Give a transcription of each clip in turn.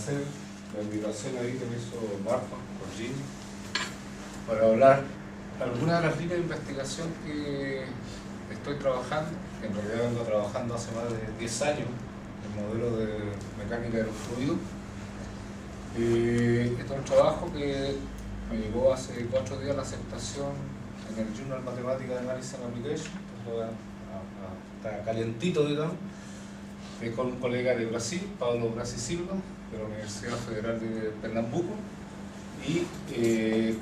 hacer la invitación ahí que me hizo Marfa, Jimmy, para hablar algunas de las líneas de investigación que estoy trabajando, que en realidad vengo trabajando hace más de 10 años, el modelo de mecánica de los fluidos. Este es un trabajo que me llegó hace 4 días la aceptación en el Journal Mathematical Analysis and Application, está calientito, digamos, con un colega de Brasil, Pablo Brasi Silva, de la Universidad Federal de Pernambuco, y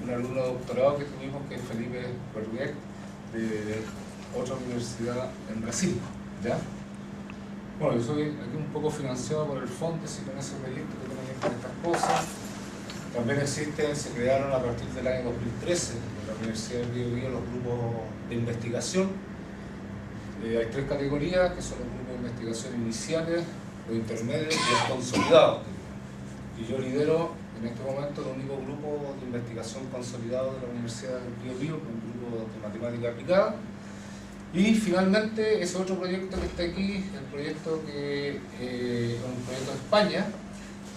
un alumno de doctorado que tuvimos, que es Felipe Berger, de otra universidad en Brasil, ¿ya? Bueno, yo soy aquí un poco financiado por el FONDES y con ese proyecto que tienen con estas cosas. También existen, se crearon a partir del año 2013 en la Universidad del Biobío los grupos de investigación. Hay 3 categorías, que son los grupos de investigación iniciales, los intermedios y los consolidados. Y yo lidero en este momento el único grupo de investigación consolidado de la Universidad del Biobío, un grupo de matemática aplicada. Y finalmente ese otro proyecto que está aquí, el proyecto que es un proyecto de España,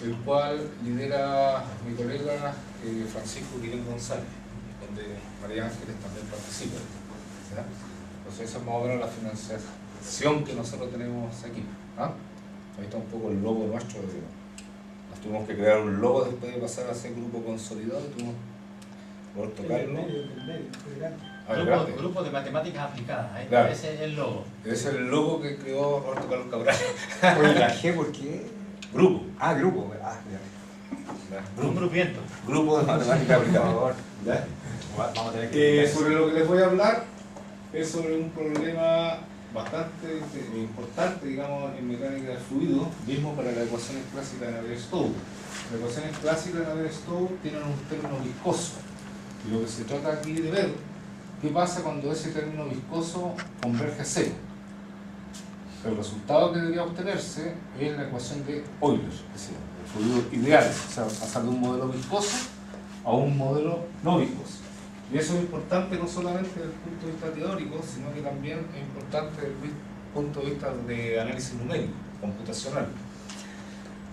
el cual lidera mi colega Francisco Guillén González, donde María Ángeles también participa, ¿ya? Entonces esa es más o menos la financiación que nosotros tenemos aquí, ¿ah? Ahí está un poco el logo nuestro, nos tuvimos que crear un logo después de pasar a ser grupo consolidado, tuvimos por tocarlo. Grupo de matemáticas aplicadas, ahí claro. Ese es el logo. Ese es el logo que creó Roberto Carlos Cabral. Oye, la G, ¿por qué? Grupo. Ah, grupo. Ah, ya. Un grupiento. Grupo de matemáticas aplicadas. Por favor. ¿Ya? Vamos a tener que... Sobre lo que les voy a hablar es sobre un problema bastante importante, digamos, en mecánica de fluido, mismo para las ecuaciones clásicas de Navier-Stokes. Las ecuaciones clásicas de Navier-Stokes tienen un término viscoso, y lo que se trata aquí de ver qué pasa cuando ese término viscoso converge a cero. El resultado que debería obtenerse es la ecuación de Euler, es decir, el fluido ideal, o sea, pasar de un modelo viscoso a un modelo no viscoso. Y eso es importante no solamente desde el punto de vista teórico, sino que también es importante desde el punto de vista de análisis numérico, computacional.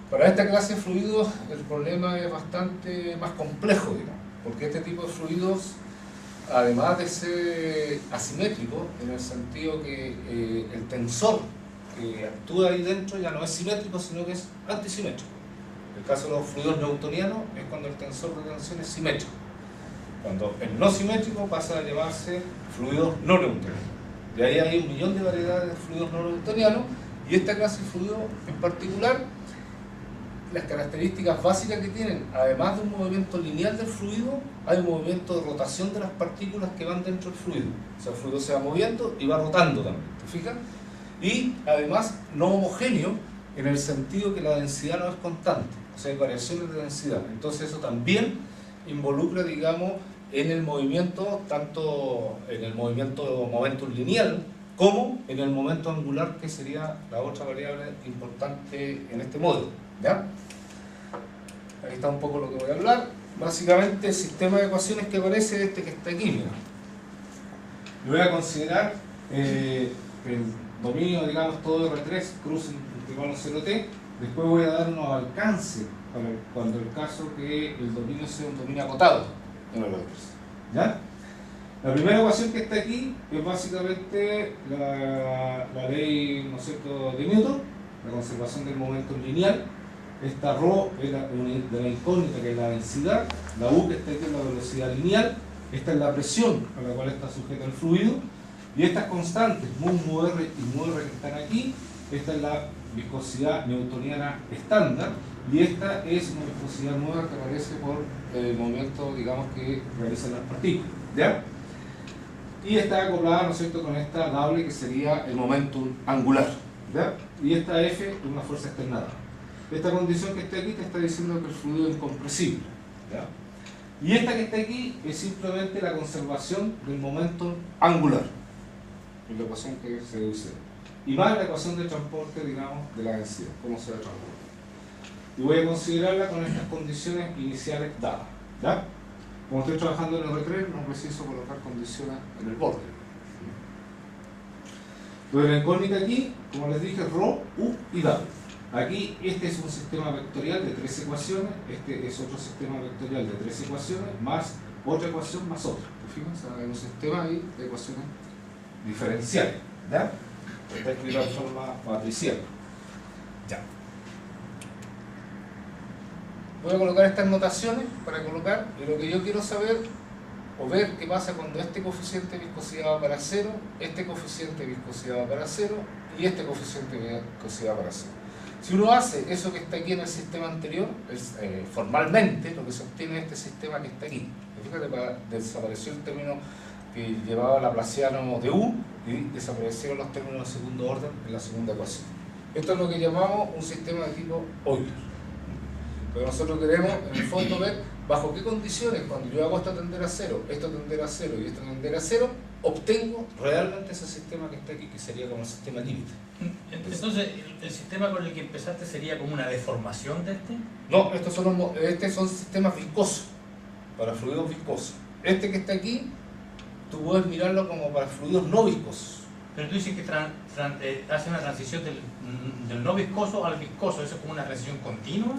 Para esta clase de fluidos el problema es bastante más complejo, digamos, porque este tipo de fluidos, además de ser asimétrico, en el sentido que el tensor que actúa ahí dentro ya no es simétrico, sino que es antisimétrico. El caso de los fluidos newtonianos es cuando el tensor de tensión es simétrico. Cuando es no simétrico pasa a llamarse fluidos no newtonianos. De ahí hay 1 millón de variedades de fluidos no newtonianos, y esta clase de fluidos en particular, las características básicas que tienen, además de un movimiento lineal del fluido, hay un movimiento de rotación de las partículas que van dentro del fluido. O sea, el fluido se va moviendo y va rotando también, ¿te fijas? Y además no homogéneo, en el sentido que la densidad no es constante, o sea, hay variaciones de densidad. Entonces eso también involucra, digamos, en el movimiento, tanto en el movimiento momentum lineal, como en el momento angular, que sería la otra variable importante en este módulo, ¿ya? Ahí está un poco lo que voy a hablar. Básicamente el sistema de ecuaciones que aparece es este que está aquí, mira. Yo voy a considerar el dominio, digamos, todo R3, cruz igual a 0T. Después voy a dar unos alcances para cuando el caso que el dominio sea un dominio acotado en el R3, ¿ya? La primera ecuación que está aquí es básicamente la ley, ¿no es cierto?, de Newton, la conservación del momento lineal. Esta ρ es de la incógnita, que es la densidad, la u que está aquí es la velocidad lineal, esta es la presión a la cual está sujeto el fluido, y estas constantes, mu, r y mu r que están aquí, esta es la viscosidad newtoniana estándar, y esta es una viscosidad nueva que aparece por el movimiento, digamos, que realizan las partículas, ¿ya? Y está acoplada, ¿no es cierto?, con esta W que sería el momentum angular, ¿ya? Y esta F es una fuerza externada. Esta condición que está aquí te está diciendo que el fluido es incompresible, ¿ya? Y esta que está aquí es simplemente la conservación del momentum angular, es la ecuación que se deduce. Y más la ecuación de transporte, digamos, de la densidad, cómo se transporta. Y voy a considerarla con estas condiciones iniciales dadas, ¿ya? Como estoy trabajando en el R3, no preciso colocar condiciones en el borde. Entonces la incógnita aquí, como les dije, ρ, u y w. Aquí este es un sistema vectorial de 3 ecuaciones, este es otro sistema vectorial de 3 ecuaciones, más otra ecuación más otra. ¿Te fijas? O sea, hay un sistema ahí de ecuaciones diferenciales. ¿Ya? Está escrito en forma matricial. Ya. Voy a colocar estas notaciones para colocar, y lo que yo quiero saber o ver qué pasa cuando este coeficiente de viscosidad va para 0, este coeficiente de viscosidad va para 0 y este coeficiente de viscosidad va para 0. Si uno hace eso que está aquí en el sistema anterior, formalmente lo que se obtiene es este sistema que está aquí. Fíjate, desapareció el término que llevaba Laplaciano de U y desaparecieron los términos de segundo orden en la segunda ecuación. Esto es lo que llamamos un sistema de tipo Euler. Pero nosotros queremos, en el fondo, ver bajo qué condiciones, cuando yo hago esto tender a 0, esto tender a 0 y esto tender a 0, obtengo realmente ese sistema que está aquí, que sería como el sistema límite. Entonces, ¿el sistema con el que empezaste sería como una deformación de este? No, estos son sistemas viscosos, para fluidos viscosos. Este que está aquí, tú puedes mirarlo como para fluidos no viscosos. Pero tú dices que hace una transición del no viscoso al viscoso, ¿eso es como una transición continua?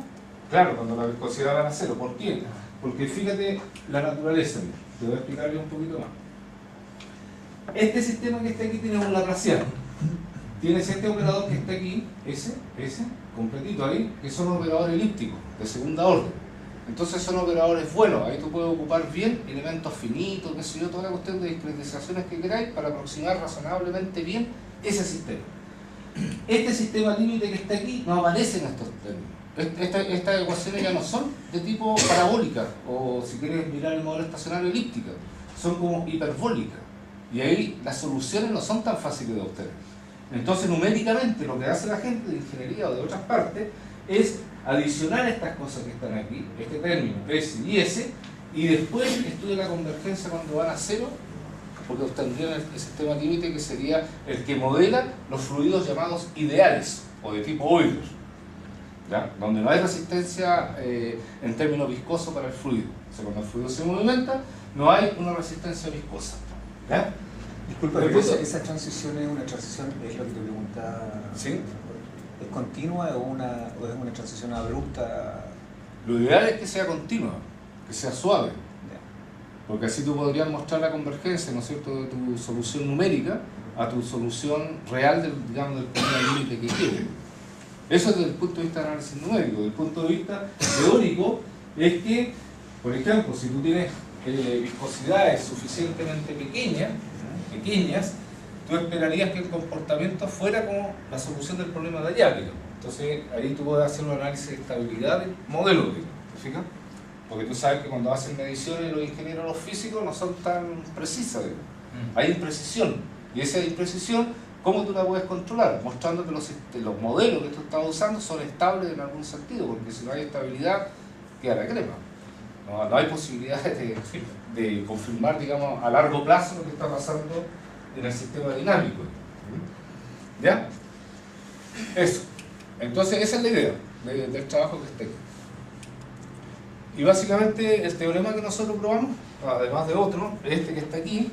Claro, cuando la viscosidad va a 0. ¿Por qué? Porque fíjate la naturaleza. Te voy a explicarle un poquito más. Este sistema que está aquí tiene un laplaciano. Tienes este operador que está aquí, ese, completito ahí, que son operadores elípticos, de segunda orden. Entonces son operadores buenos. Ahí tú puedes ocupar bien elementos finitos, qué sé yo, toda la cuestión de discretizaciones que queráis para aproximar razonablemente bien ese sistema. Este sistema límite que está aquí no aparece en estos términos. Estas ecuaciones ya no son de tipo parabólica, o si quieres mirar el modelo estacionario elíptica, son como hiperbólicas. Y ahí las soluciones no son tan fáciles de obtener. Entonces, numéricamente, lo que hace la gente de ingeniería o de otras partes es adicionar estas cosas que están aquí, este término, S y S, y después estudia la convergencia cuando van a 0, porque obtendrían el sistema límite que sería el que modela los fluidos llamados ideales, o de tipo Euler. ¿Ya? Donde no hay resistencia en términos viscosos para el fluido. O sea, cuando el fluido se movimenta, no hay una resistencia viscosa. ¿Ya? Disculpa, pero esa transición es una transición, es lo que te preguntaba. ¿Sí? ¿Es continua o es una transición abrupta? Lo ideal es que sea continua, que sea suave. Porque así tú podrías mostrar la convergencia, ¿no es cierto?, de tu solución numérica a tu solución real del problema límite que quieres. Eso es desde el punto de vista de análisis numérico. Desde el punto de vista teórico es que, por ejemplo, si tú tienes viscosidades suficientemente pequeñas, tú esperarías que el comportamiento fuera como la solución del problema de diálogo. Entonces ahí tú puedes hacer un análisis de estabilidad del modelo, ¿te fijas? Porque tú sabes que cuando hacen mediciones los ingenieros, los físicos, no son tan precisas. Hay imprecisión. Y esa imprecisión, ¿cómo tú la puedes controlar? Mostrando que los modelos que tú estás usando son estables en algún sentido, porque si no hay estabilidad, queda la crema. No hay posibilidades de confirmar, digamos, a largo plazo lo que está pasando en el sistema dinámico. ¿Ya? Eso. Entonces, esa es la idea del trabajo que está aquí. Y básicamente, el teorema que nosotros probamos, además de otro, este que está aquí,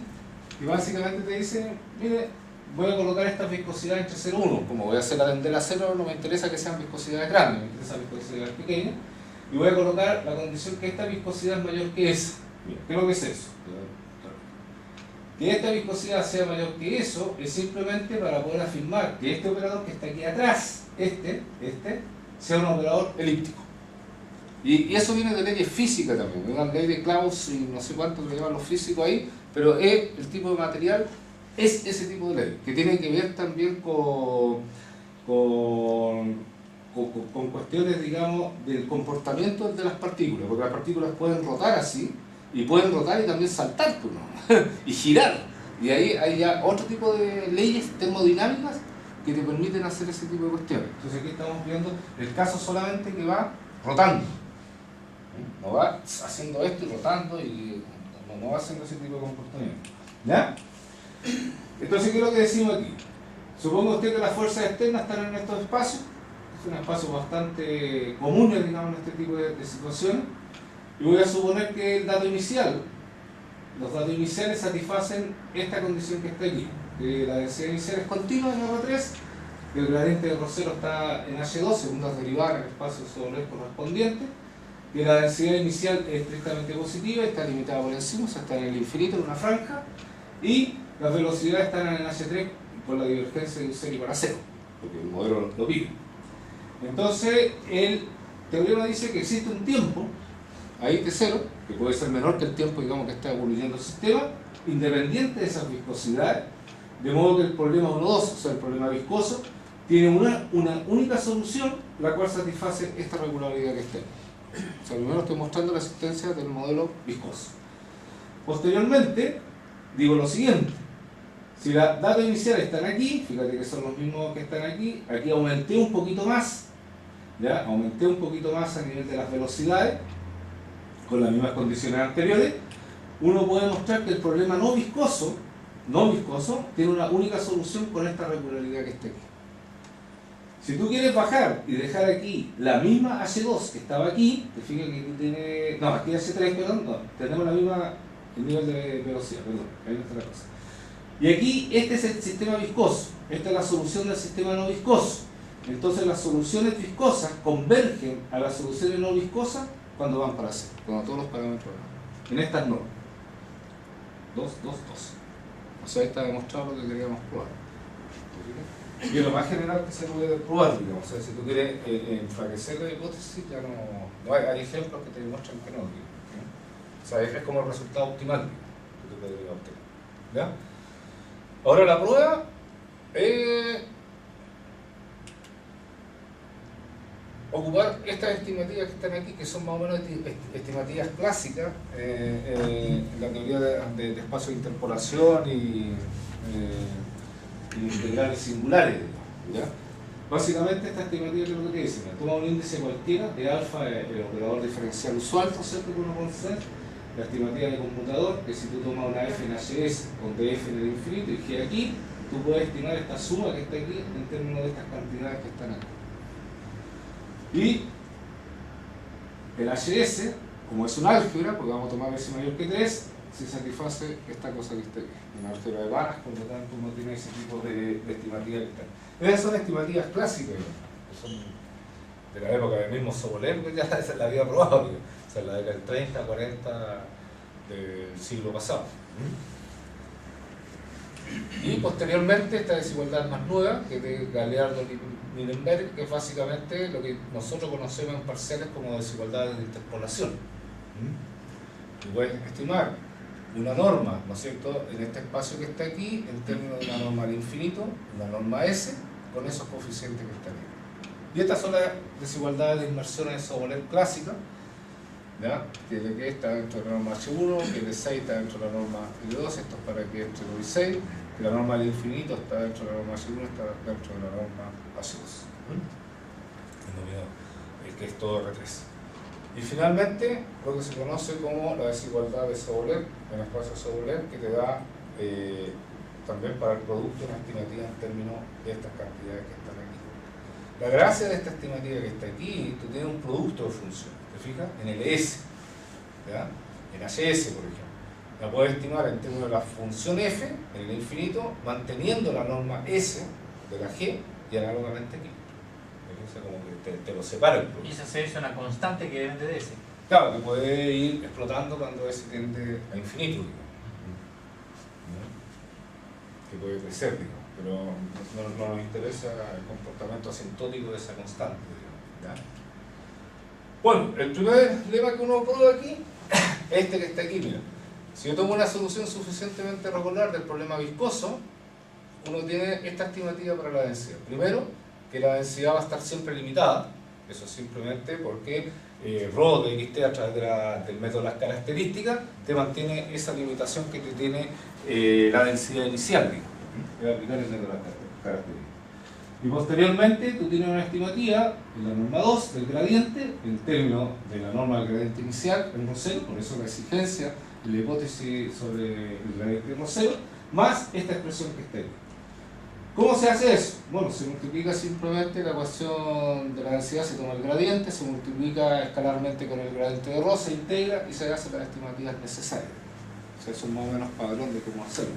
y básicamente te dice, mire, voy a colocar estas viscosidades entre 0 y 1. Como voy a hacer la tender a 0, no me interesa que sean viscosidades grandes, me interesa viscosidades pequeñas. Y voy a colocar la condición que esta viscosidad es mayor que esa. ¿Qué es lo que es eso? Que esta viscosidad sea mayor que eso es simplemente para poder afirmar que este operador que está aquí atrás, sea un operador elíptico. Y eso viene de leyes físicas también, de una ley de Claus y no sé cuánto lo llaman los físicos ahí, pero el tipo de material es ese tipo de ley, que tiene que ver también con cuestiones, digamos, del comportamiento de las partículas, porque las partículas pueden rotar así, y pueden rotar y también saltar, ¿no? Y girar. Y ahí hay ya otro tipo de leyes termodinámicas que te permiten hacer ese tipo de cuestiones. Entonces aquí estamos viendo el caso solamente que va rotando. No va haciendo esto y rotando y no va haciendo ese tipo de comportamiento. ¿Ya? Entonces, ¿qué es lo que decimos aquí? Suponga usted que las fuerzas externas están en estos espacios. Son espacios bastante comunes, digamos, en este tipo de situaciones. Y voy a suponer que el dato inicial, los datos iniciales satisfacen esta condición que está aquí. Que la densidad inicial es continua en R3 que el gradiente de Rosero está en H2, según las derivadas en el espacio Sobolev correspondiente, que la densidad inicial es estrictamente positiva, está limitada por encima, o sea, está en el infinito, en una franja, y las velocidades están en H3 con la divergencia de un 0 igual a 0, porque el modelo lo pide. Entonces, el teorema dice que existe un tiempo, ahí T0, que puede ser menor que el tiempo, digamos, que está evoluyendo el sistema, independiente de esas viscosidades, de modo que el problema 1,2, o sea, el problema viscoso, tiene una única solución, la cual satisface esta regularidad que está. O sea, primero estoy mostrando la existencia del modelo viscoso. Posteriormente, digo lo siguiente: si las datos iniciales están aquí, fíjate que son los mismos que están aquí, aquí aumenté un poquito más, ¿ya? Aumenté un poquito más a nivel de las velocidades, con las mismas condiciones anteriores, uno puede mostrar que el problema no viscoso, tiene una única solución con esta regularidad que está aquí. Si tú quieres bajar y dejar aquí la misma H2 que estaba aquí, te fijas que aquí tiene... No, aquí H3, perdón, no, tenemos la misma, el nivel de velocidad, perdón, ahí no está la cosa. Y aquí este es el sistema viscoso, esta es la solución del sistema no viscoso. Entonces las soluciones viscosas convergen a las soluciones no viscosas cuando van para C, cuando todos los parámetros van. En estas normas. 2, 2, 2. O sea, ahí está demostrado lo que queríamos probar. Y es lo más general que se puede probar, digamos. O sea, si tú quieres enfraquecer la hipótesis, ya no hay ejemplos que te demuestran que no. O sea, es como el resultado optimal que tú podrías obtener. ¿Ya? Ahora la prueba ocupar estas estimativas que están aquí, que son más o menos estimativas clásicas en la teoría de espacio de interpolación y integrales singulares, ¿ya? Básicamente esta estimativa es lo que te dice: toma un índice cualquiera de alfa, el operador diferencial usual, ¿no es cierto?, que uno conoce, la estimativa de computador, que si tú tomas una f en HS con df en el infinito y g aquí, tú puedes estimar esta suma que está aquí en términos de estas cantidades que están aquí. Y el HS, como es un álgebra, porque vamos a tomar s mayor que 3, se satisface esta cosa que está aquí. Una álgebra de varas, por lo tanto no tiene ese tipo de estimativas que están. Esas son estimativas clásicas, que son de la época del mismo Sobolev, que ya se la había probado, o sea, la década del 30, 40 del siglo pasado. Y posteriormente esta desigualdad más nueva, que es de Galeardo-Nirenberg, que es básicamente lo que nosotros conocemos en parciales como desigualdades de interpolación. Y puedes estimar una norma, ¿no es cierto?, en este espacio que está aquí, en términos de una norma al infinito, una norma S, con esos coeficientes que están aquí. Y estas son las desigualdades de inmersiones de Sobolev clásicas, ¿ya? Que de que está dentro de la norma H1, que de 6 está dentro de la norma L2, esto es para que entre 2 y 6, que la norma del infinito está dentro de la norma H1, está dentro de la norma H2. El que es todo R3. Y finalmente, lo que se conoce como la desigualdad de Sobolev, en el espacio Sobolev, que te da también para el producto una estimativa en términos de estas cantidades que están aquí. La gracia de esta estimativa que está aquí, tú tienes un producto de funciones, ¿te fijas? En el S, ¿ya? En HS, por ejemplo. La puedes estimar en términos de la función f en el infinito, manteniendo la norma S de la G y análogamente aquí. O sea, como que te lo separa el producto. Y esa es una constante que depende de S. Claro, que puede ir explotando cuando S tiende a infinito, digamos. Que puede crecer, digamos, pero no nos interesa el comportamiento asintótico de esa constante, digamos, ¿ya? Bueno, el primer lema que uno prueba aquí, este que está aquí, mira. Si yo tomo una solución suficientemente regular del problema viscoso, uno tiene esta estimativa para la densidad. Primero, que la densidad va a estar siempre limitada, eso simplemente porque ρ de xt a través del método de las características te mantiene esa limitación que te tiene la densidad inicial, que va a aplicar el método de las características. Y posteriormente tú tienes una estimativa en la norma 2 del gradiente, en términos de la norma del gradiente inicial, en Rosero, por eso la exigencia de la hipótesis sobre el gradiente de Rosero, más esta expresión que está ahí. ¿Cómo se hace eso? Bueno, se multiplica simplemente la ecuación de la densidad, se toma el gradiente, se multiplica escalarmente con el gradiente de Rho, se integra y se hacen las estimativas necesarias. O sea, eso es más o menos padrón de cómo hacerlo.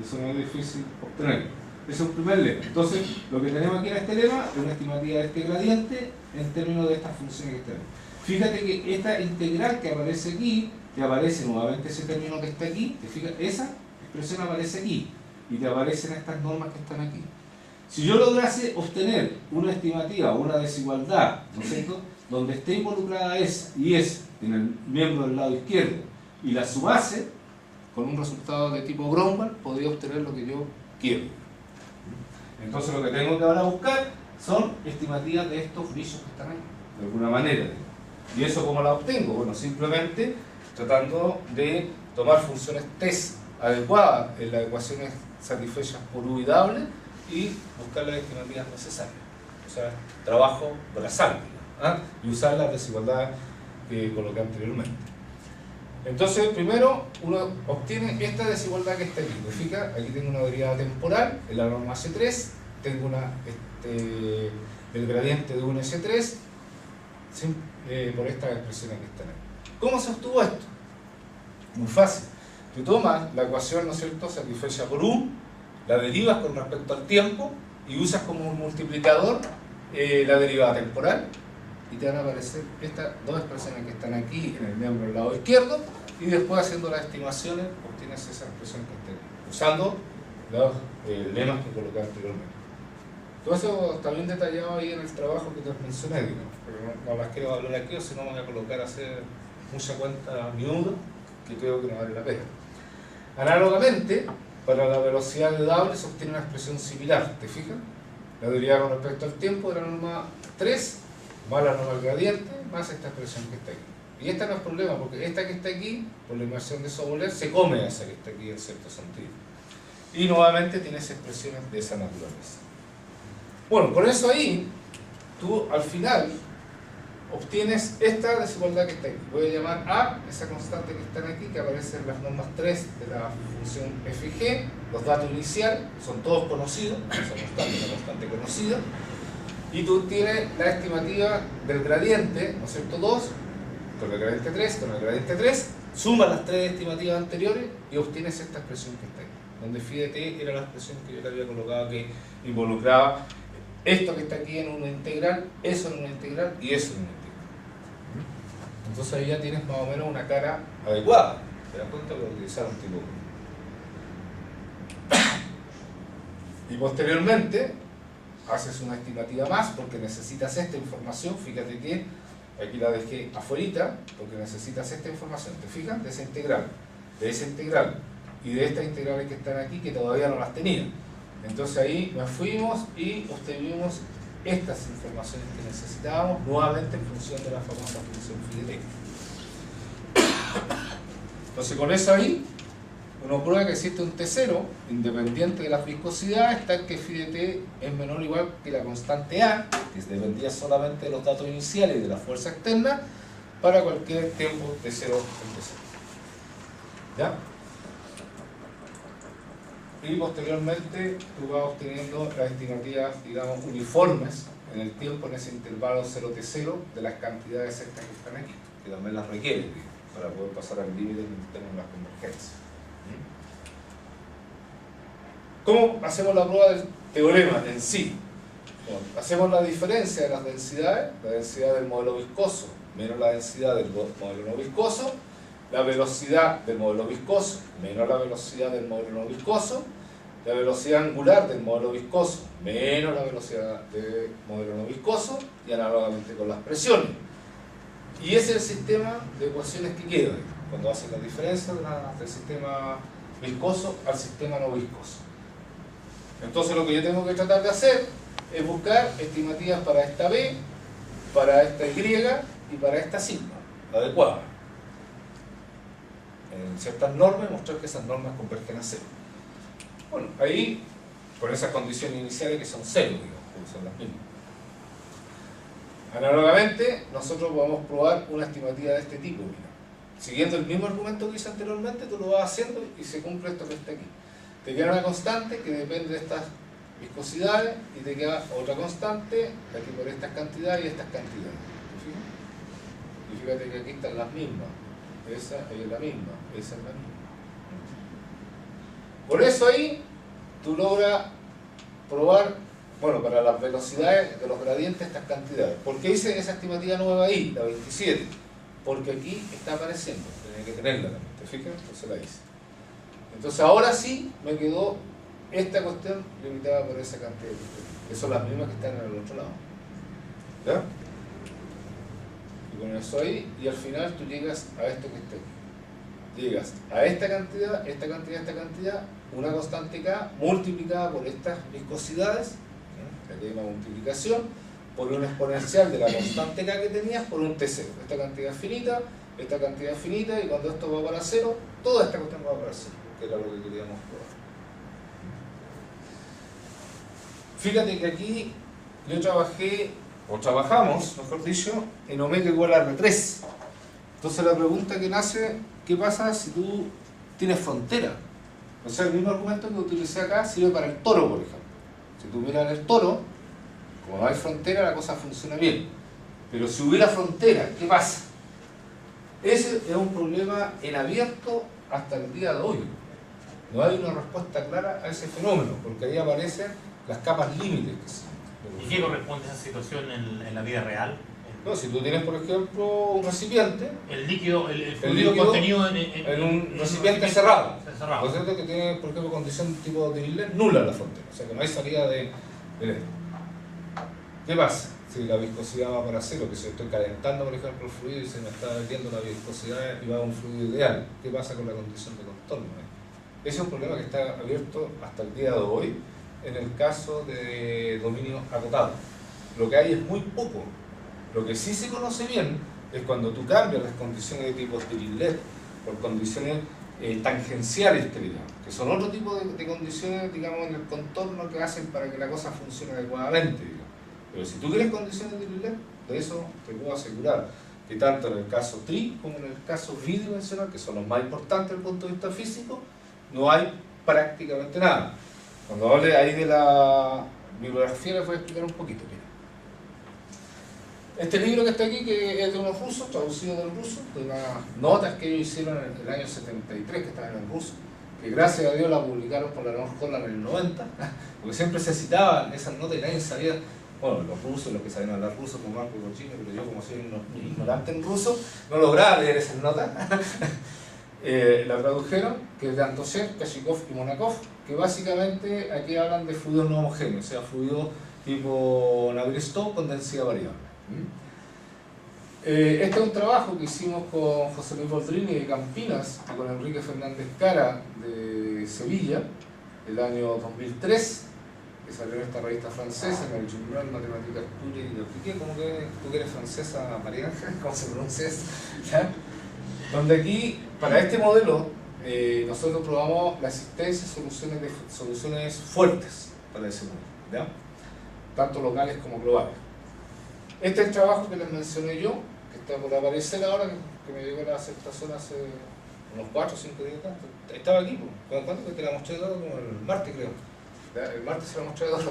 Eso no es difícil obtener. Ese es un primer lema. Entonces, lo que tenemos aquí en este lema es una estimativa de este gradiente en términos de estas funciones que están aquí. Fíjate que esta integral que aparece aquí, te aparece nuevamente ese término que está aquí, te fijas, esa expresión aparece aquí, y te aparecen estas normas que están aquí. Si yo lograse obtener una estimativa o una desigualdad, ¿no es cierto?, donde esté involucrada esa y esa en el miembro del lado izquierdo, y la sumase, con un resultado de tipo Gromval, podría obtener lo que yo quiero. Entonces lo que tengo que ahora buscar son estimativas de estos brillos que están ahí, de alguna manera. ¿Y eso cómo la obtengo? Bueno, simplemente tratando de tomar funciones test adecuadas en las ecuaciones satisfechas por U y W y buscar las estimativas necesarias. O sea, trabajo brazal, ¿ah? Y usar las desigualdades que coloqué anteriormente. Entonces, primero, uno obtiene esta desigualdad que está aquí. Fíjate, aquí tengo una derivada temporal en la norma C3, tengo el gradiente de un S3 por estas expresiones que están ahí. ¿Cómo se obtuvo esto? Muy fácil. Tú tomas la ecuación, ¿no es cierto?, satisfecha por U, la derivas con respecto al tiempo y usas como un multiplicador la derivada temporal y te van a aparecer estas dos expresiones que están aquí en el miembro del lado izquierdo y después haciendo las estimaciones obtienes esa expresión que está aquí, usando los lemas que coloqué anteriormente. Todo eso está bien detallado ahí en el trabajo que te mencioné, digamos, pero no las quiero hablar aquí o si no me voy a colocar a hacer mucha cuenta minuda que creo que no vale la pena. Análogamente, para la velocidad de W se obtiene una expresión similar, ¿te fijas? La derivada con respecto al tiempo de la norma 3 más la norma del gradiente más esta expresión que está aquí. Y esta no es problema, porque esta que está aquí, por la inversión de Sobolev, se come a esa que está aquí en cierto sentido. Y nuevamente tienes expresiones de esa naturaleza. Bueno, con eso ahí, tú al final obtienes esta desigualdad que está aquí. Voy a llamar A, esa constante que están aquí, que aparece en las normas 3 de la función f y g. Los datos iniciales son todos conocidos, esa constante es una constante conocida. Y tú tienes la estimativa del gradiente, ¿no es cierto?, 2, con el gradiente 3, con el gradiente 3, sumas las tres estimativas anteriores y obtienes esta expresión que está aquí, donde phi de t era la expresión que yo le había colocado que involucraba esto que está aquí en una integral, eso en una integral y eso en una integral. Entonces ahí ya tienes más o menos una cara adecuada. ¿Te das cuenta? Para utilizar un tipo 1. Y posteriormente haces una estimativa más porque necesitas esta información. Fíjate que aquí la dejé afuera porque necesitas esta información. ¿Te fijas? De esa integral y de estas integrales que están aquí que todavía no las tenía. Entonces ahí nos fuimos y obtuvimos estas informaciones que necesitábamos nuevamente en función de la famosa función phi de t. Entonces con eso ahí uno prueba que existe un T0 independiente de las viscosidades, tal que phi de t es menor o igual que la constante A, que dependía solamente de los datos iniciales y de la fuerza externa, para cualquier tiempo T0 en T0. ¿Ya? Y posteriormente tú vas obteniendo las estimativas, digamos, uniformes en el tiempo, en ese intervalo 0T0 de las cantidades estas que están aquí, que también las requieren para poder pasar al límite en términos de las convergencias. ¿Cómo hacemos la prueba del teorema en sí? Bueno, hacemos la diferencia de las densidades, la densidad del modelo viscoso menos la densidad del modelo no viscoso, la velocidad del modelo viscoso menos la velocidad del modelo no viscoso, la velocidad angular del modelo viscoso menos la velocidad del modelo no viscoso y análogamente con las presiones. Y ese es el sistema de ecuaciones que quedan cuando hacen la diferencia del sistema viscoso al sistema no viscoso. Entonces lo que yo tengo que tratar de hacer es buscar estimativas para esta B, para esta Y y para esta sigma adecuada. En ciertas normas, mostrar que esas normas convergen a cero. Bueno, ahí, con esas condiciones iniciales que son cero, digamos, porque son las mismas. Análogamente, nosotros podemos probar una estimativa de este tipo. Mira. Siguiendo el mismo argumento que hice anteriormente, tú lo vas haciendo y se cumple esto que está aquí. Te queda una constante que depende de estas viscosidades y te queda otra constante aquí por estas cantidades y estas cantidades. ¿Te fijas? Y fíjate que aquí están las mismas. Esa es la misma, esa es la misma. Por eso ahí tú logras probar, bueno, para las velocidades de los gradientes estas cantidades. ¿Por qué hice esa estimativa nueva ahí, la 27? Porque aquí está apareciendo, tenía que tenerla también, ¿te fijas? Entonces la hice. Entonces ahora sí me quedó esta cuestión limitada por esa cantidad de cristalinas, que son las mismas que están en el otro lado. ¿Ya? Y con eso ahí, y al final tú llegas a esto que está aquí. Llegas a esta cantidad, esta cantidad, esta cantidad, una constante K multiplicada por estas viscosidades, ¿sí? Aquí hay una multiplicación, por un exponencial de la constante K que tenías por un T0. Esta cantidad es finita, y cuando esto va para cero, toda esta cuestión va para cero, que era lo que queríamos probar. Fíjate que aquí yo trabajé, o trabajamos, mejor dicho, en omega igual a R3. Entonces la pregunta que nace, ¿qué pasa si tú tienes frontera? O sea, el mismo argumento que utilicé acá sirve para el toro, por ejemplo. Si tú miras el toro, como no hay frontera, la cosa funciona bien. Pero si hubiera frontera, ¿qué pasa? Ese es un problema en abierto hasta el día de hoy. No hay una respuesta clara a ese fenómeno, porque ahí aparecen las capas límites que se llaman. ¿Y qué corresponde a esa situación en la vida real? No, si tú tienes, por ejemplo, un recipiente, El líquido, el líquido fluido contenido en un recipiente cerrado, cerrado. ¿no es cierto? Que tiene, por ejemplo, condición tipo de Dirichlet nula en la frontera, o sea que no hay salida de esto. ¿Qué pasa? Si la viscosidad va para cero, que si estoy calentando, por ejemplo, el fluido y se me está perdiendo la viscosidad y va a un fluido ideal, ¿qué pasa con la condición de contorno? Ese es un problema que está abierto hasta el día de hoy en el caso de dominio acotado. Lo que hay es muy poco. Lo que sí se conoce bien es cuando tú cambias las condiciones de tipo Dirichlet por condiciones tangenciales, que son otro tipo de condiciones, digamos, en el contorno que hacen para que la cosa funcione adecuadamente, digamos. Pero si tú quieres condiciones de Dirichlet, de eso te puedo asegurar que tanto en el caso tri como en el caso bidimensional, que son los más importantes desde el punto de vista físico, no hay prácticamente nada. Cuando hable ahí de la bibliografía les voy a explicar un poquito. Mira. Este libro que está aquí, que es de unos rusos, traducido del ruso, de unas notas que ellos hicieron en el año 73, que estaban en el ruso, que gracias a Dios la publicaron por la North Holland en el 90, porque siempre se citaban esas notas y nadie sabía, bueno, los rusos, los que sabían hablar ruso, como Marco y Cochino, pero yo como soy un ignorante en ruso, no lograba leer esas notas. La tradujeron, que es de Antoshev, Kashikov y Monakov, que básicamente aquí hablan de fluidos no homogéneos, o sea, fluidos tipo Navier-Stokes con densidad variable. Este es un trabajo que hicimos con José Luis Boldrini de Campinas y con Enrique Fernández Cara de Sevilla, el año 2003, que salió en esta revista francesa, en el Journal Mathématiques Pures y Appliquées, como que tú que eres francesa, María Ángel, ¿cómo se pronuncia eso? ¿Ya? Donde aquí, para este modelo, nosotros probamos la existencia de soluciones fuertes para ese modelo, ¿ya? Tanto locales como globales. Este es el trabajo que les mencioné yo, que está por aparecer ahora, que me llegó la aceptación hace unos 4 o 5 días. Estaba aquí, ¿cuánto que te la mostré todo? Como el martes, creo. El martes se la mostré todo.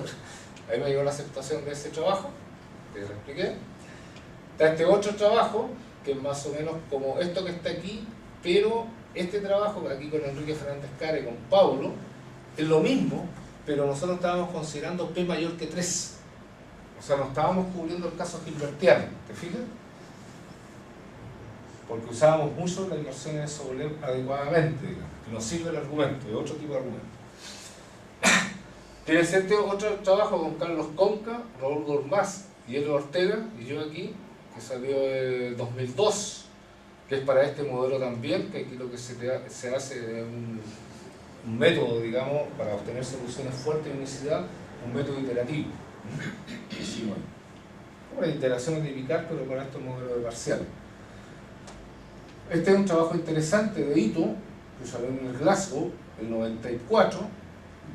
Ahí me llegó la aceptación de ese trabajo, que les expliqué. Está este otro trabajo, que es más o menos como esto que está aquí, pero este trabajo, aquí con Enrique Fernández Cara y con Paulo, es lo mismo, pero nosotros estábamos considerando P mayor que 3. O sea, no estábamos cubriendo el caso gilbertiano, ¿te fijas? Porque usábamos mucho las inversiones de Sobolev adecuadamente, digamos, que nos sirve el argumento, de otro tipo de argumento. Tienes este otro trabajo con Carlos Conca, Raúl Gormaz y Eloy Ortega, y yo aquí, que salió en 2002, que es para este modelo también, que aquí lo que se hace es un método, digamos, para obtener soluciones fuertes de unicidad, un método iterativo. Hicimos una iteración de Picard, pero para estos modelos de parciales. Este es un trabajo interesante de Ito, que salió en el Glasgow, el 94,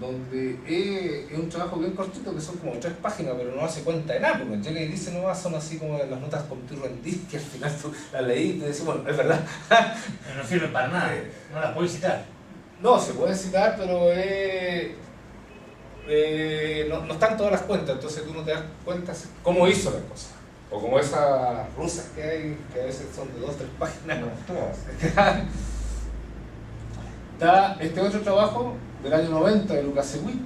donde es un trabajo bien cortito, que son como 3 páginas, pero no hace cuenta de nada, porque llega y dice nomás, son así como las notas con tu rendir, que al final tú las leí y te decís, bueno, es verdad. No sirven para nada, no las puedes citar. No, se pueden citar, pero no están todas las cuentas, entonces tú no te das cuenta cómo hizo la cosa. O como esas rusas que hay, que a veces son de 2 o 3 páginas. Está este otro trabajo del año 90 de Lucas Seguí,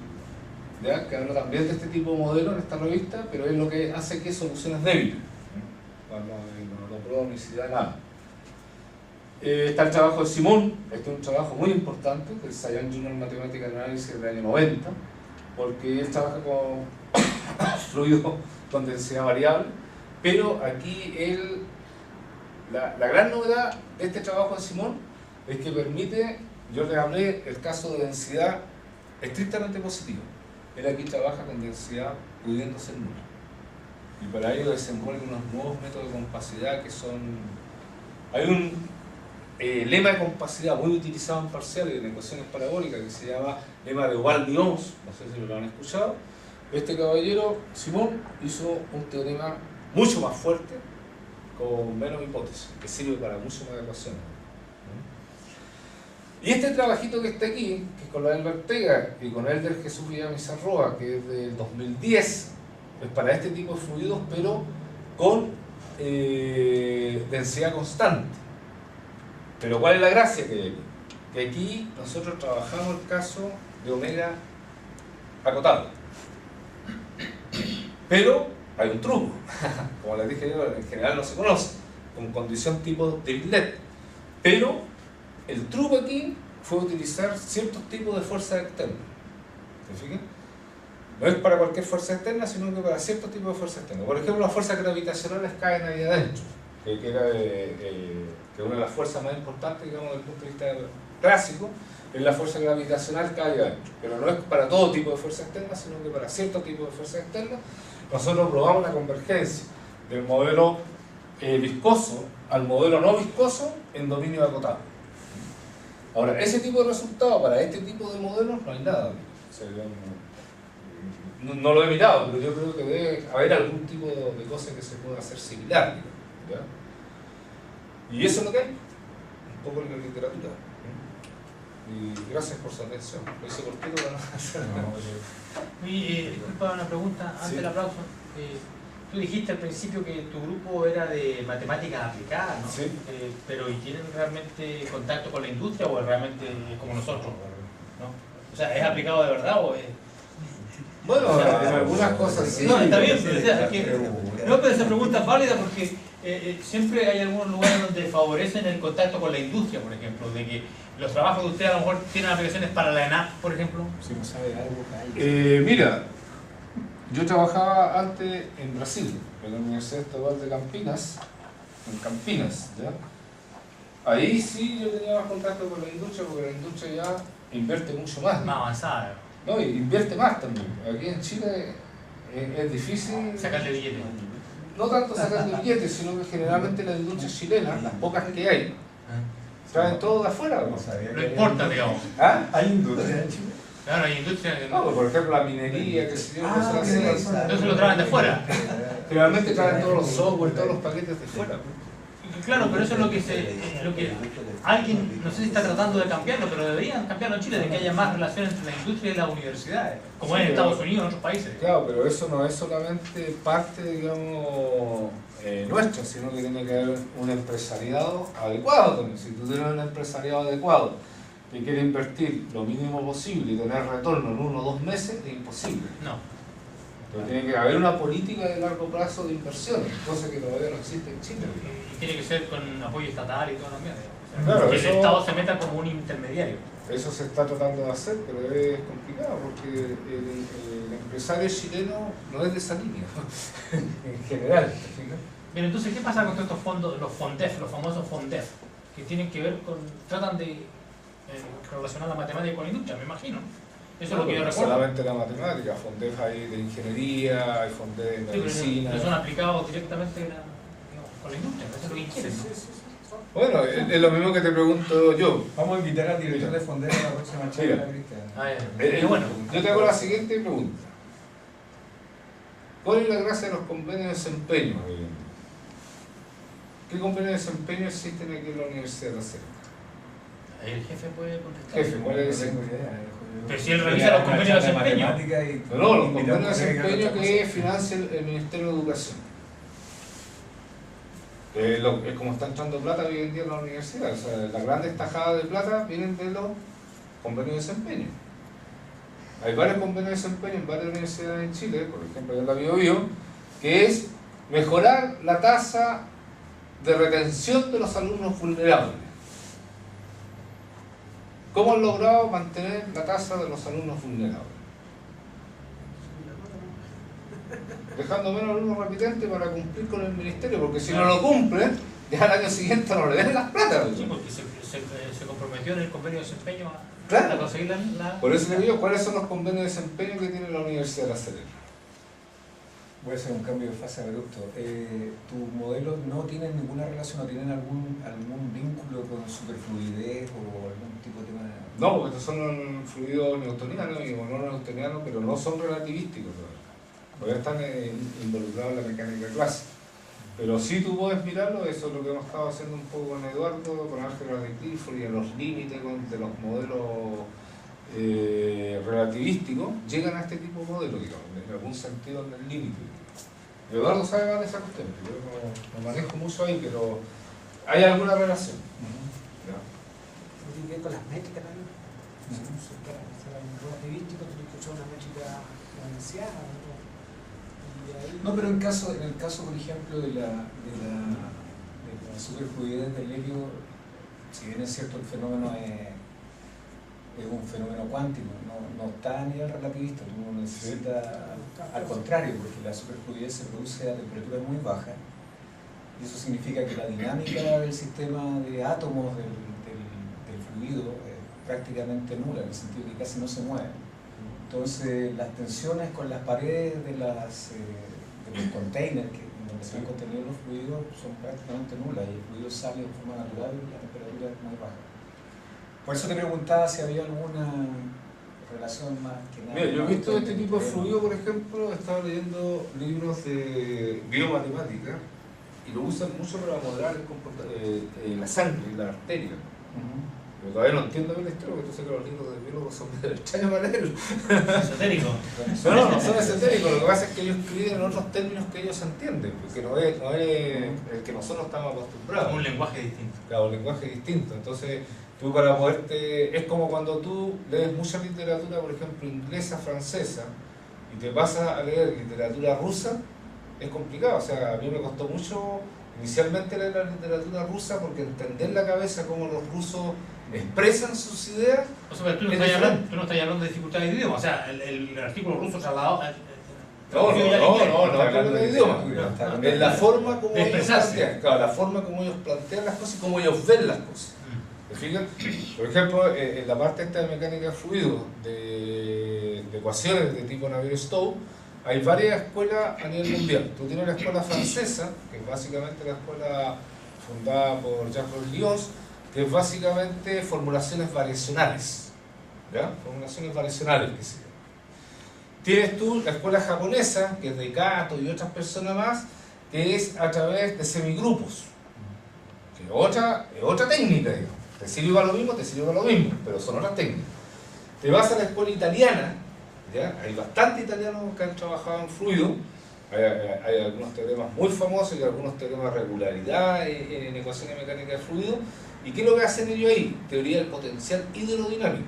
¿ya? Que habla también de este tipo de modelo en esta revista, pero es lo que hace que soluciones débiles. Cuando no prueba unicidad, nada. Está el trabajo de Simón, este es un trabajo muy importante, del Science Journal Mathematical Analysis del año 90, porque él trabaja con fluidos con densidad variable, pero aquí la gran novedad de este trabajo de Simón es que permite, yo le hablé el caso de densidad estrictamente positiva. Él aquí trabaja con densidad pudiendo ser nula. Y para ello desenvuelve unos nuevos métodos de compacidad que son... Hay un lema de compacidad muy utilizado en parciales en ecuaciones parabólicas que se llama lema de Oval-Lyons, no sé si lo han escuchado. Este caballero, Simón, hizo un teorema mucho más fuerte con menos hipótesis, que sirve para muchas más ecuaciones. Y este trabajito que está aquí, que es con la Elber Ortega y con Elder Jesús Villamizarroa, que es del 2010, es para este tipo de fluidos, pero con densidad constante. Pero ¿cuál es la gracia que hay aquí? Que aquí nosotros trabajamos el caso de omega acotado. Pero hay un truco, como les dije yo, en general no se conoce, con condición tipo triplet. Pero el truco aquí fue utilizar ciertos tipos de fuerzas externas. ¿Se fijan? No es para cualquier fuerza externa, sino que para ciertos tipos de fuerzas externas. Por ejemplo, las fuerzas gravitacionales caen ahí adentro, que era que una de las fuerzas más importantes, digamos, desde el punto de vista clásico, es la fuerza gravitacional que hay adentro. Pero no es para todo tipo de fuerza externa, sino que para ciertos tipos de fuerzas externas. Nosotros probamos la convergencia del modelo viscoso al modelo no viscoso en dominio acotado. Ahora, ese tipo de resultado para este tipo de modelos no hay nada. O sea, no lo he mirado, pero yo creo que debe haber algún tipo de cosa que se pueda hacer similar. ¿Ya? Y eso es lo que hay, un poco en la literatura. Y gracias por su atención. Lo hice cortito para no hacer nada. Disculpa una pregunta antes Sí. del aplauso. Tú dijiste al principio que tu grupo era de matemáticas aplicadas, ¿no? Sí. Pero ¿y tienen realmente contacto con la industria o realmente es como nosotros? ¿No? O sea, ¿es aplicado de verdad o es...? Bueno, O sea, en algunas cosas sí. No, está bien, pero, o sea, es que, no, pero esa pregunta es válida porque siempre hay algunos lugares donde favorecen el contacto con la industria, por ejemplo, de que los trabajos de ustedes a lo mejor tienen aplicaciones para la ENAP, por ejemplo. Si no sabe algo, Mira, yo trabajaba antes en Brasil, en la Universidad Estatal de Campinas, en Campinas, ¿ya? Ahí sí yo tenía más contacto con la industria, porque la industria ya invierte mucho más, Más avanzada, ¿no? Y invierte más también. Aquí en Chile es difícil sacarle billetes. no tanto sacar de billetes, sino que generalmente la industria chilena, las pocas que hay, traen todo de afuera. ¿No? No importa, digamos. ¿Ah? ¿hay industria en Chile? Claro, hay industria que No, pues, por ejemplo, la minería, que se dio, cosas así. entonces lo traen de fuera. Generalmente traen todos los software, todos los paquetes de fuera. Claro, pero eso es lo que alguien, no sé si está tratando de cambiarlo, pero deberían cambiarlo en Chile, de que haya más relación entre la industria y las universidades, como Sí, es en pero- Estados Unidos y en otros países. Claro, pero eso no es solamente parte, digamos, nuestra, sino que tiene que haber un empresariado adecuado también. Si tú tienes un empresariado adecuado que quiere invertir lo mínimo posible y tener retorno en 1 o 2 meses, es imposible. No. Entonces, tiene que haber una política de largo plazo de inversión, cosa que todavía no existe en Chile. Y tiene que ser con apoyo estatal y todo también. O sea, Claro, que eso- el Estado se meta como un intermediario. Eso se está tratando de hacer, pero es complicado porque el empresario chileno no es de esa línea, en general. ¿te fijas? Bien, entonces, ¿qué pasa con estos fondos, los FONDEF, los famosos FONDEF, que tienen que ver con, tratan de relacionar la matemática con la industria, me imagino? Eso es lo que yo No recuerdo. solamente la matemática, FONDEF hay de ingeniería, hay FONDEF de Sí, pero medicina. no son aplicados directamente con la industria, eso es lo que quieren, ¿no? Bueno, es lo mismo que te pregunto yo. Vamos a invitar al director de Fondera a la próxima charla, Cristian. Ah, ya. Bueno, Yo te hago la siguiente pregunta. ¿Cuál es la gracia de los convenios de desempeño? ¿Qué convenios de desempeño existen aquí en la Universidad de Acero? el jefe puede contestar. Jefe, ¿cuál es No ese? tengo idea. Pero si él revisa los convenios de desempeño. No, los convenios de desempeño que financia el Ministerio de Educación. Es como está entrando plata hoy en día en la universidad. O sea, las grandes tajadas de plata vienen de los convenios de desempeño. Hay varios convenios de desempeño en varias universidades en Chile, por ejemplo en la BioBio, que es mejorar la tasa de retención de los alumnos vulnerables. ¿Cómo han logrado mantener la tasa de los alumnos vulnerables? Dejando menos alumnos repitentes para cumplir con el ministerio, porque si no lo cumplen, ya al año siguiente no le den las plata. Sí, porque se comprometió en el convenio de desempeño a Claro. conseguir la... Por eso le digo, ¿cuáles son los convenios de desempeño que tiene la Universidad de La Serena? Voy a hacer un cambio de fase abrupto. ¿Tus modelos no tienen ninguna relación, no tienen algún vínculo con superfluidez o algún tipo de tema de...? No, porque estos son fluidos newtonianos y mononewtonianos, pero no son relativísticos todavía están involucrados en la mecánica clásica. Pero sí tú puedes mirarlo, eso es lo que hemos estado haciendo un poco con Eduardo, con álgebra de Clifford y en los límites de los modelos relativísticos, llegan a este tipo de modelos, digamos, en algún sentido en el límite. Eduardo sabe más de esa cuestión, yo no manejo mucho ahí, pero hay alguna relación. ¿Ya? Tiene que ver con las métricas también. Relativístico, tiene que usar una métrica exponencial. No, pero en el caso, por ejemplo, de la superfluidez del helio, si bien es cierto el fenómeno es un fenómeno cuántico, no está a nivel relativista, uno necesita, al contrario, porque la superfluidez se produce a temperaturas muy bajas, y eso significa que la dinámica del sistema de átomos del fluido es prácticamente nula, en el sentido que casi no se mueve. Entonces, las tensiones con las paredes de los containers donde se han contenido los fluidos son prácticamente nulas y el fluido sale de forma natural y la temperatura es muy baja. Por eso te preguntaba si había alguna relación más que nada. Mira, yo he visto este tipo de fluido, por ejemplo, he estado leyendo libros de biomatemática y lo usan mucho para modelar la sangre y la arteria. Pero todavía no entiendo bien la historia, porque tú sabes que los libros de biólogos son medio extraños para leerlos. Esotérico. No son esotéricos, lo que pasa es que ellos escriben en otros términos que ellos entienden, porque no es el que nosotros estamos acostumbrados. Un lenguaje distinto. Claro, un lenguaje distinto. Entonces, tú para poderte... Es como cuando tú lees mucha literatura, por ejemplo, inglesa, francesa, y te pasas a leer literatura rusa, es complicado. O sea, a mí me costó mucho inicialmente leer la literatura rusa porque entender la cabeza cómo los rusos expresan sus ideas. O sea, pero tú no estás hablando de dificultades de idioma, o sea, el artículo ruso trasladado... No hablo de idioma. Es la forma como ellos plantean, claro, la forma como ellos plantean las cosas y cómo ellos ven las cosas. ¿Te fijas? Por ejemplo, en la parte esta de mecánica de fluidos, de ecuaciones de tipo Navier-Stokes, hay varias escuelas a nivel mundial. Tú tienes la escuela francesa, que es básicamente la escuela fundada por Jacques Lyons, que es básicamente formulaciones variacionales. ¿Ya? Formulaciones variacionales, que se llama. Tienes tú la escuela japonesa, que es de Kato y otras personas más, que es a través de semigrupos. Que es otra técnica, digamos. Te sirve para lo mismo, pero son otras técnicas. Te vas a la escuela italiana, ¿ya? Hay bastantes italianos que han trabajado en fluido, hay algunos teoremas muy famosos y algunos teoremas de regularidad en ecuaciones mecánicas de fluido. ¿Y qué es lo que hacen ellos ahí? Teoría del potencial hidrodinámico.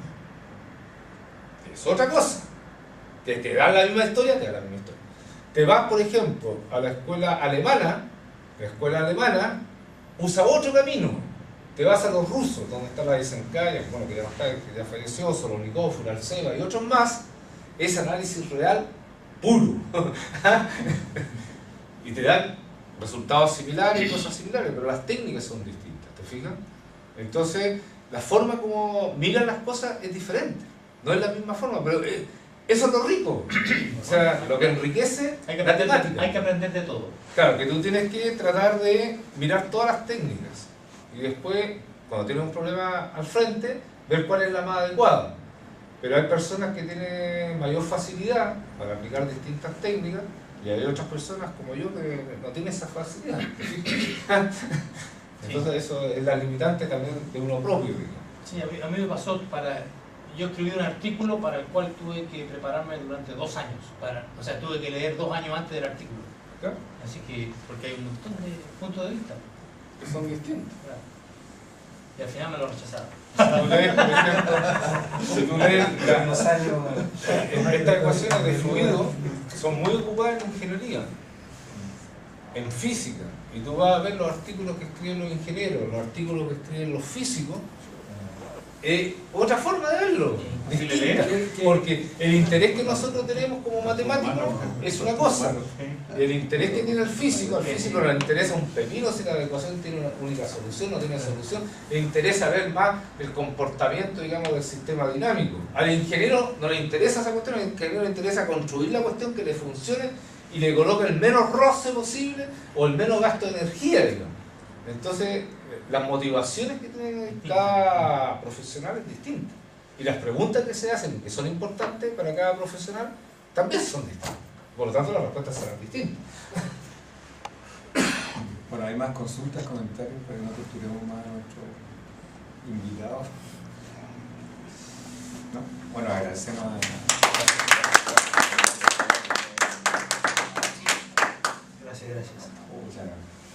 Es otra cosa. Te dan la misma historia, te dan la misma historia. Te vas, por ejemplo, a la escuela alemana usa otro camino. Te vas a los rusos, donde está la Eisenkaya, bueno, que ya no está, que ya falleció, Solonikov, Uralseva y otros más, es análisis real puro. Y te dan resultados similares y cosas similares, pero las técnicas son distintas, ¿te fijas? Entonces, la forma como miran las cosas es diferente. No es la misma forma, pero eso es lo rico. O sea, lo que enriquece la temática. Hay que aprender de todo. Claro, que tú tienes que tratar de mirar todas las técnicas y después, cuando tienes un problema al frente, ver cuál es la más adecuada. Pero hay personas que tienen mayor facilidad para aplicar distintas técnicas y hay otras personas como yo que no tienen esa facilidad. Entonces eso es la limitante también de uno propio. Sí, a mí me pasó yo escribí un artículo para el cual tuve que prepararme durante 2 años. O sea, tuve que leer 2 años antes del artículo. ¿Claro? Así que, porque hay un montón de puntos de vista. Que son distintos. Claro. y al final me lo rechazaron. Si tú lees, por ejemplo, si tú lees Unos años. estas ecuaciones de fluido son muy ocupadas en ingeniería, en física, y tú vas a ver los artículos que escriben los ingenieros, los artículos que escriben los físicos, otra forma de verlo, distinta, porque el interés que nosotros tenemos como matemáticos es una cosa, el interés que tiene el físico, al físico no le interesa un pepino si la ecuación tiene una única solución, no tiene solución, le interesa ver más el comportamiento, digamos, del sistema dinámico. Al ingeniero no le interesa esa cuestión, al ingeniero le interesa construir la cuestión que le funcione y le coloque el menos roce posible o el menos gasto de energía, digamos. Entonces, las motivaciones que tiene cada profesional es distinta. Y las preguntas que se hacen, que son importantes para cada profesional, también son distintas. Por lo tanto, las respuestas serán distintas. Bueno, hay más consultas, comentarios, para que no torturemos más a nuestros invitados. ¿No? Bueno, agradecemos a... Gracias, gracias. Muchas gracias.